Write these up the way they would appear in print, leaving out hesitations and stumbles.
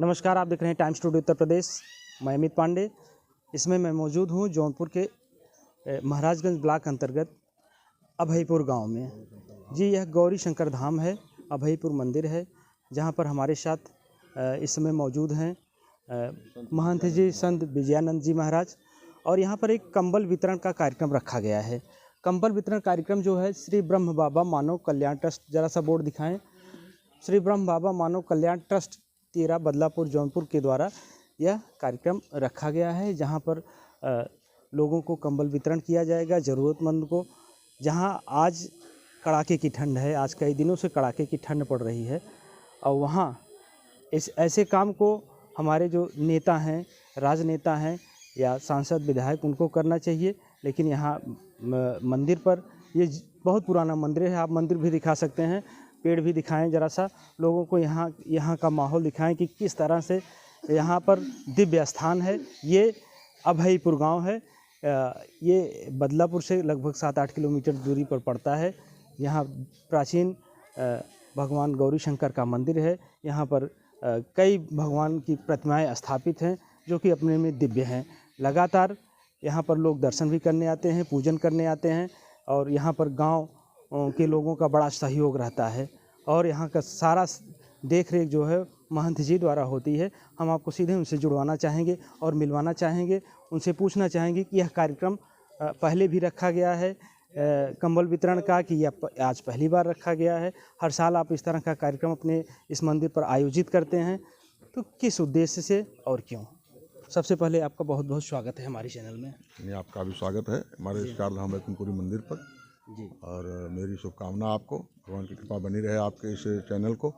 नमस्कार, आप देख रहे हैं टाइम्स टुडे उत्तर प्रदेश। मैं अमित पांडे। इसमें मैं मौजूद हूँ जौनपुर के महाराजगंज ब्लॉक अंतर्गत अभयपुर गांव में। जी, यह गौरी शंकर धाम है, अभयपुर मंदिर है, जहां पर हमारे साथ इस समय मौजूद हैं महंत जी संत विजयानंद जी महाराज। और यहाँ पर एक कंबल वितरण का कार्यक्रम रखा गया है। कंबल वितरण कार्यक्रम जो है श्री ब्रह्म बाबा मानव कल्याण ट्रस्ट, जरा सा बोर्ड दिखाएं, श्री ब्रह्म बाबा मानव कल्याण ट्रस्ट तेरा बदलापुर जौनपुर के द्वारा यह कार्यक्रम रखा गया है, जहां पर लोगों को कंबल वितरण किया जाएगा, ज़रूरतमंद को। जहां आज कड़ाके की ठंड है, आज कई दिनों से कड़ाके की ठंड पड़ रही है, और वहां इस ऐसे काम को हमारे जो नेता हैं, राजनेता हैं या सांसद विधायक, उनको करना चाहिए। लेकिन यहाँ मंदिर पर, ये बहुत पुराना मंदिर है, आप मंदिर भी दिखा सकते हैं, पेड़ भी दिखाएं, जरा सा लोगों को यहाँ का माहौल दिखाएं कि किस तरह से यहाँ पर दिव्य स्थान है। ये अभयपुर गांव है, ये बदलापुर से लगभग 7-8 किलोमीटर दूरी पर पड़ता है। यहाँ प्राचीन भगवान गौरी शंकर का मंदिर है। यहाँ पर कई भगवान की प्रतिमाएं स्थापित हैं जो कि अपने में दिव्य हैं। लगातार यहाँ पर लोग दर्शन भी करने आते हैं, पूजन करने आते हैं, और यहाँ पर गांव के लोगों का बड़ा सहयोग रहता है। और यहाँ का सारा देख रेख जो है महंत जी द्वारा होती है। हम आपको सीधे उनसे जुड़वाना चाहेंगे और मिलवाना चाहेंगे, उनसे पूछना चाहेंगे कि यह कार्यक्रम पहले भी रखा गया है कंबल वितरण का, कि यह आज पहली बार रखा गया है। हर साल आप इस तरह का कार्यक्रम अपने इस मंदिर पर आयोजित करते हैं, तो किस उद्देश्य से और क्यों? सबसे पहले आपका बहुत बहुत स्वागत है हमारे चैनल में। नहीं, आपका भी स्वागत है हमारे इस चारधाम वैकुंठपुरी मंदिर पर जी। और मेरी शुभकामना आपको, भगवान की कृपा बनी रहे आपके इस चैनल को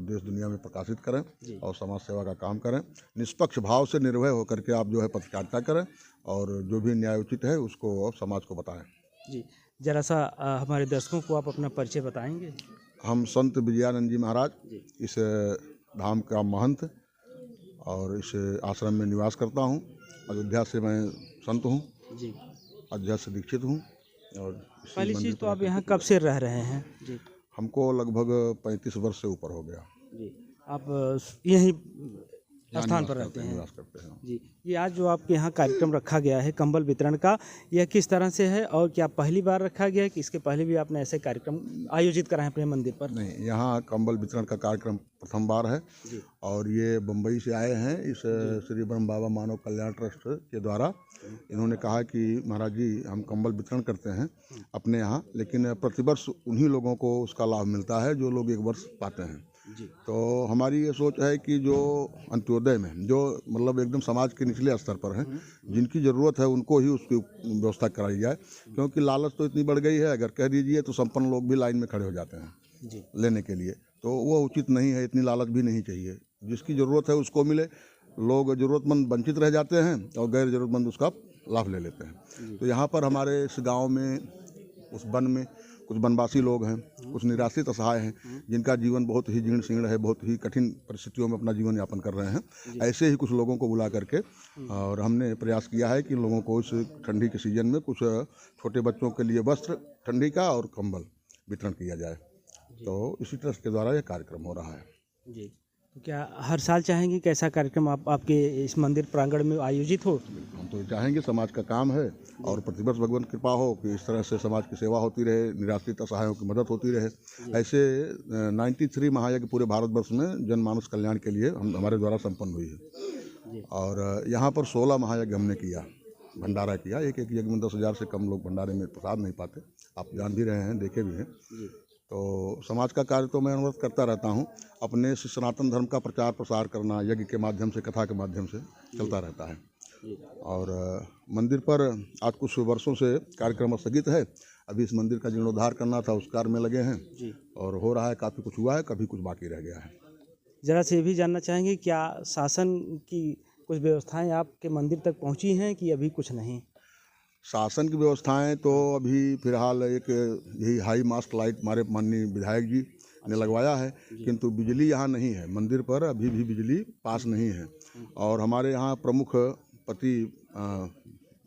देश दुनिया में प्रकाशित करें और समाज सेवा का काम करें। निष्पक्ष भाव से निर्भय होकर के आप जो है पत्रकारिता करें और जो भी न्यायोचित है उसको समाज को बताएं। जी, जरा सा हमारे दर्शकों को आप अपना परिचय बताएंगे। हम संत विजयानंद जी महाराज, इस धाम का महंत और इस आश्रम में निवास करता हूँ। अयोध्या से मैं संत हूँ जी। अयोध्या से दीक्षित हूँ। और पहली चीज़ तो आप यहाँ कब से रह रहे हैं? जी, हमको लगभग 35 वर्ष से ऊपर हो गया। जी। आप यहीं यहाँ स्थान पर रहते हैं? निवास करते हैं। जी। ये आज जो आपके यहाँ कार्यक्रम रखा गया है कंबल वितरण का, यह किस तरह से है और क्या पहली बार रखा गया है कि इसके पहले भी आपने ऐसे कार्यक्रम आयोजित कराए अपने मंदिर पर? नहीं, यहाँ कंबल वितरण का कार्यक्रम प्रथम बार है। जी। और ये बम्बई से आए हैं इस श्री ब्रह्म बाबा मानव कल्याण ट्रस्ट के द्वारा। इन्होंने कहा कि महाराज जी हम कंबल वितरण करते हैं अपने यहाँ, लेकिन प्रतिवर्ष उन्हीं लोगों को उसका लाभ मिलता है जो लोग एक वर्ष पाते हैं। जी। तो हमारी ये सोच है कि जो अंत्योदय में, जो मतलब एकदम समाज के निचले स्तर पर हैं, जिनकी ज़रूरत है उनको ही उसकी व्यवस्था कराई जाए। क्योंकि लालच तो इतनी बढ़ गई है, अगर कह दीजिए तो संपन्न लोग भी लाइन में खड़े हो जाते हैं जी। लेने के लिए, तो वो उचित नहीं है। इतनी लालच भी नहीं चाहिए। जिसकी ज़रूरत है उसको मिले। लोग ज़रूरतमंद वंचित रह जाते हैं और गैर ज़रूरतमंद उसका लाभ ले लेते हैं। तो यहाँ पर हमारे इस गाँव में, उस वन में कुछ वनवासी लोग हैं, कुछ निराश्रित असहाय हैं, जिनका जीवन बहुत ही जीर्ण शीर्ण है, बहुत ही कठिन परिस्थितियों में अपना जीवन यापन कर रहे हैं। ऐसे ही कुछ लोगों को बुला करके और हमने प्रयास किया है कि इन लोगों को इस ठंडी के सीजन में कुछ छोटे बच्चों के लिए वस्त्र ठंडी का और कंबल वितरण किया जाए। तो इसी ट्रस्ट के द्वारा यह कार्यक्रम हो रहा है। जी। तो क्या हर साल चाहेंगे कि ऐसा कार्यक्रम आपके इस मंदिर प्रांगण में आयोजित हो? हम तो चाहेंगे, समाज का काम है और प्रतिवर्ष भगवान की कृपा हो कि इस तरह से समाज की सेवा होती रहे, निराश्रित असहायों की मदद होती रहे। ऐसे 93 महायज्ञ पूरे भारतवर्ष में जनमानस कल्याण के लिए हमारे द्वारा संपन्न हुई है। और यहाँ पर 16 महायज्ञ हमने किया, भंडारा किया। एक यज्ञ में 10,000 से कम लोग भंडारे में प्रसाद नहीं पाते, आप जान भी रहे हैं, देखे भी हैं। तो समाज का कार्य तो मैं अनुरोध करता रहता हूँ। अपने सनातन धर्म का प्रचार प्रसार करना यज्ञ के माध्यम से, कथा के माध्यम से चलता रहता है। और मंदिर पर आज कुछ वर्षों से कार्यक्रम स्थगित है। अभी इस मंदिर का जीर्णोद्धार करना था, उस कार्य में लगे हैं और हो रहा है। काफ़ी कुछ हुआ है, कभी कुछ बाकी रह गया है। ज़रा से ये भी जानना चाहेंगे, क्या शासन की कुछ व्यवस्थाएं आपके मंदिर तक पहुंची हैं कि अभी कुछ नहीं? शासन की व्यवस्थाएं तो अभी फिलहाल एक यही हाई मास्ट लाइट हमारे माननीय विधायक जी ने लगवाया है, किंतु बिजली यहाँ नहीं है। मंदिर पर अभी भी बिजली पास नहीं है। और हमारे यहाँ प्रमुख पति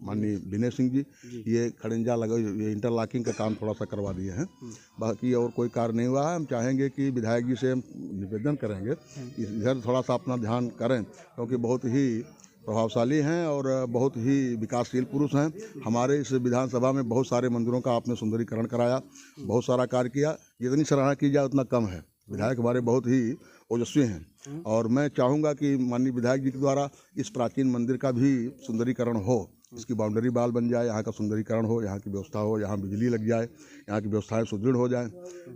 माननीय विनय सिंह जी, ये खड़ंजा लगा, ये इंटरलॉकिंग का काम थोड़ा सा करवा दिए हैं। बाकी और कोई कार्य नहीं हुआ है। हम चाहेंगे कि विधायक जी से हम निवेदन करेंगे कि इधर थोड़ा सा अपना ध्यान करें, क्योंकि बहुत ही प्रभावशाली हैं और बहुत ही विकासशील पुरुष हैं। हमारे इस विधानसभा में बहुत सारे मंदिरों का आपने सुंदरीकरण कराया, बहुत सारा कार्य किया। जितनी सराहना की जाए उतना कम है। विधायक हमारे बहुत ही ओजस्वी हैं और मैं चाहूँगा कि माननीय विधायक जी के द्वारा इस प्राचीन मंदिर का भी सुंदरीकरण हो, इसकी बाउंड्री वाल बन जाए, यहाँ का सुंदरीकरण हो, यहाँ की व्यवस्था हो, यहाँ बिजली लग जाए, यहाँ की व्यवस्थाएं सुदृढ़ हो जाएं,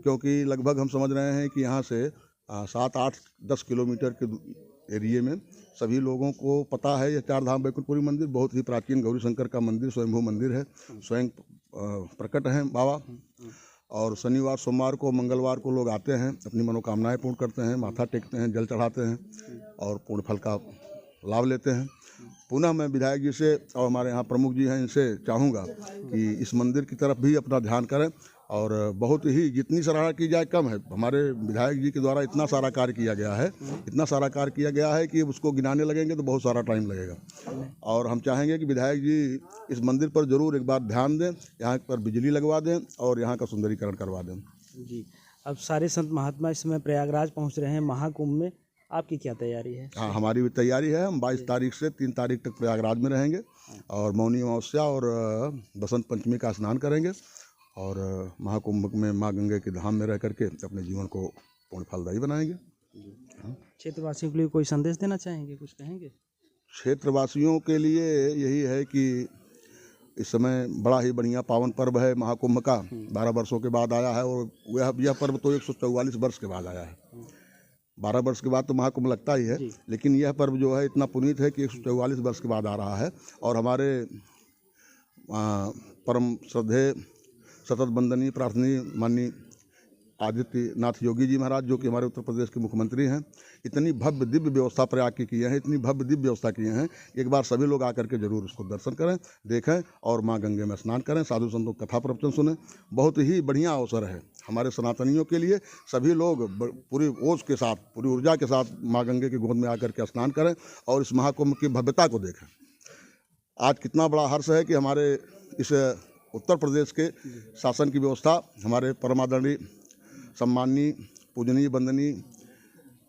क्योंकि लगभग हम समझ रहे हैं कि यहाँ से 7, 8, 10 किलोमीटर के एरिए में सभी लोगों को पता है। यह चार धाम बैकुंठपुरी मंदिर बहुत ही प्राचीन गौरी शंकर का मंदिर, स्वयंभू मंदिर है, स्वयं प्रकट हैं बाबा। और शनिवार, सोमवार को, मंगलवार को लोग आते हैं, अपनी मनोकामनाएं पूर्ण करते हैं, माथा टेकते हैं, जल चढ़ाते हैं और पूर्ण फल का लाभ लेते हैं। पुनः मैं विधायक जी से और हमारे यहाँ प्रमुख जी हैं, इनसे चाहूँगा कि इस मंदिर की तरफ भी अपना ध्यान करें और बहुत ही जितनी सराहना की जाए कम है। हमारे विधायक जी के द्वारा इतना सारा कार्य किया गया है, इतना सारा कार्य किया गया है कि उसको गिनाने लगेंगे तो बहुत सारा टाइम लगेगा। और हम चाहेंगे कि विधायक जी इस मंदिर पर ज़रूर एक बार ध्यान दें, यहाँ पर बिजली लगवा दें और यहाँ का सुंदरीकरण करवा दें। जी, अब सारे संत महात्मा इस समय प्रयागराज पहुँच रहे हैं महाकुंभ में, आपकी क्या तैयारी है? हाँ, हमारी भी तैयारी है। हम 22 तारीख से 3 तारीख तक प्रयागराज में रहेंगे और मौनी अमावस्या और बसंत पंचमी का स्नान करेंगे और महाकुंभ में माँ गंगे के धाम में रह करके अपने जीवन को पूर्ण फलदायी बनाएंगे। क्षेत्रवासियों के लिए कोई संदेश देना चाहेंगे, कुछ कहेंगे? क्षेत्रवासियों के लिए यही है कि इस समय बड़ा ही बढ़िया पावन पर्व है महाकुंभ का, 12 वर्षों के बाद आया है और यह पर्व तो 144 वर्ष के बाद आया है। 12 वर्ष के बाद तो महाकुंभ लगता ही है, लेकिन यह पर्व जो है इतना पुनीत है कि 144 वर्ष के बाद आ रहा है। और हमारे परम श्रद्धेय सतत वंदनीय प्रार्थनीय माननीय आदित्यनाथ योगी जी महाराज, जो कि हमारे उत्तर प्रदेश के मुख्यमंत्री हैं, इतनी भव्य दिव्य व्यवस्था प्रयाग की किए हैं, इतनी भव्य दिव्य व्यवस्था किए हैं। एक बार सभी लोग आकर के जरूर उसको दर्शन करें, देखें और माँ गंगे में स्नान करें, साधु संतों कथा प्रवचन सुनें। बहुत ही बढ़िया अवसर है हमारे सनातनियों के लिए। सभी लोग पूरी ओज के साथ, पूरी ऊर्जा के साथ माँ गंगे की गोद में आकर के स्नान करें और इस महाकुंभ की भव्यता को देखें। आज कितना बड़ा हर्ष है कि हमारे इस उत्तर प्रदेश के शासन की व्यवस्था हमारे परमादरणीय सम्माननीय पूजनीय वंदनीय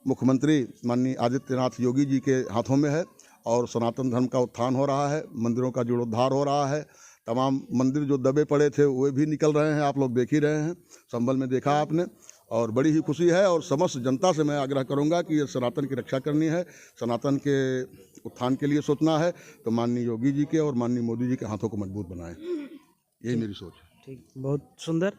मुख्यमंत्री माननीय आदित्यनाथ योगी जी के हाथों में है और सनातन धर्म का उत्थान हो रहा है, मंदिरों का जीर्णोद्धार हो रहा है। तमाम मंदिर जो दबे पड़े थे वे भी निकल रहे हैं, आप लोग देख ही रहे हैं, संभल में देखा आपने, और बड़ी ही खुशी है। और समस्त जनता से मैं आग्रह करूंगा कि ये सनातन की रक्षा करनी है, सनातन के उत्थान के लिए सोचना है तो माननीय योगी जी के और माननीय मोदी जी के हाथों को मजबूत बनाएं, यही मेरी सोच है। ठीक, बहुत सुंदर।